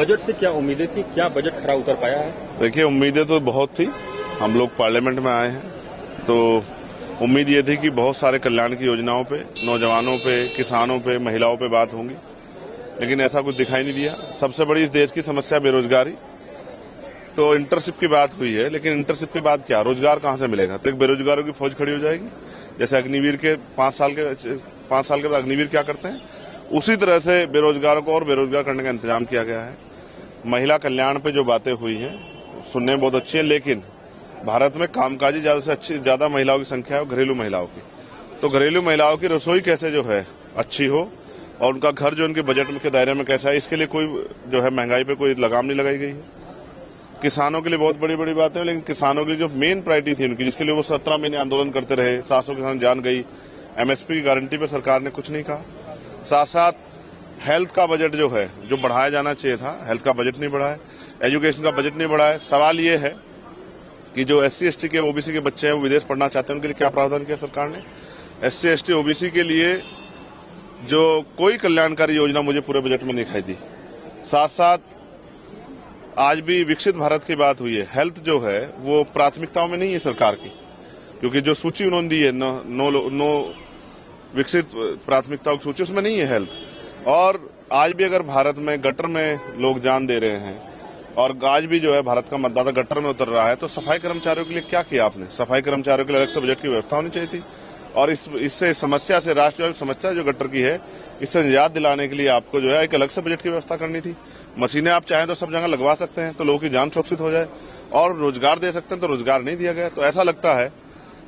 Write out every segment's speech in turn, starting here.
Budget से क्या उम्मीदें थी, क्या बजट खरा उतर पाया है? देखिए, उम्मीदें तो बहुत थी। हम लोग पार्लियामेंट में आए हैं तो उम्मीद ये थी कि बहुत सारे कल्याण की योजनाओं पे, नौजवानों पे, किसानों पे, महिलाओं पे बात होंगी, लेकिन ऐसा कुछ दिखाई नहीं दिया। सबसे बड़ी इस देश की समस्या बेरोजगारी। तो इंटर्नशिप की बात हुई है, लेकिन इंटर्नशिप के बाद क्या, रोजगार कहां से मिलेगा? तो एक बेरोजगारों की फौज खड़ी हो जाएगी। जैसे अग्निवीर के 5 साल के बाद अग्निवीर क्या करते हैं, उसी तरह से बेरोजगारों को और बेरोजगार करने का इंतजाम किया गया है। महिला कल्याण पे जो बातें हुई हैं सुनने में बहुत अच्छी है, लेकिन भारत में कामकाजी ज्यादा महिलाओं की संख्या है, घरेलू महिलाओं की। तो घरेलू महिलाओं की रसोई कैसे जो है अच्छी हो और उनका घर जो उनके बजट के दायरे में कैसा है, इसके लिए कोई जो है महंगाई पे कोई लगाम नहीं लगाई गई है। किसानों के लिए बहुत बड़ी बड़ी बातें हैं, लेकिन किसानों की जो मेन प्रायोरिटी थी उनकी, जिसके लिए वो 17 महीने आंदोलन करते रहे, 700 किसान जान गई, एमएसपी की गारंटी पे सरकार ने कुछ नहीं कहा। साथ साथ हेल्थ का बजट जो है, जो बढ़ाया जाना चाहिए था, हेल्थ का बजट नहीं बढ़ा है, एजुकेशन का बजट नहीं बढ़ा है। सवाल ये है कि जो SC ST के OBC के बच्चे हैं वो विदेश पढ़ना चाहते हैं, उनके लिए क्या प्रावधान किया सरकार ने? SC ST OBC के लिए जो कोई कल्याणकारी योजना मुझे पूरे बजट में नहीं दिखाई दी। साथ साथ आज भी विकसित भारत की बात हुई है, हेल्थ जो है वो प्राथमिकताओं में नहीं है सरकार की, क्योंकि जो सूची उन्होंने दी है नो विकसित प्राथमिकताओं की सूची, उसमें नहीं है हेल्थ। और आज भी अगर भारत में गटर में लोग जान दे रहे हैं और आज भी जो है भारत का मतदाता गटर में उतर रहा है, तो सफाई कर्मचारियों के लिए क्या किया आपने? सफाई कर्मचारियों के लिए अलग से बजट की व्यवस्था होनी चाहिए थी। और इससे समस्या से, राष्ट्रीय समस्या जो गटर की है, इससे निजात दिलाने के लिए आपको जो है एक अलग से बजट की व्यवस्था करनी थी। मशीनें आप चाहें तो सब जगह लगवा सकते हैं, तो लोगों की जान सुरक्षित हो जाए, और रोजगार दे सकते हैं, तो रोजगार नहीं दिया गया। तो ऐसा लगता है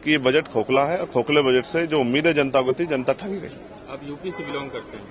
कि ये बजट खोखला है, और खोखले बजट से जो उम्मीदें जनता को थी, जनता ठगी गई। आप यूपी से बिलोंग करते हैं?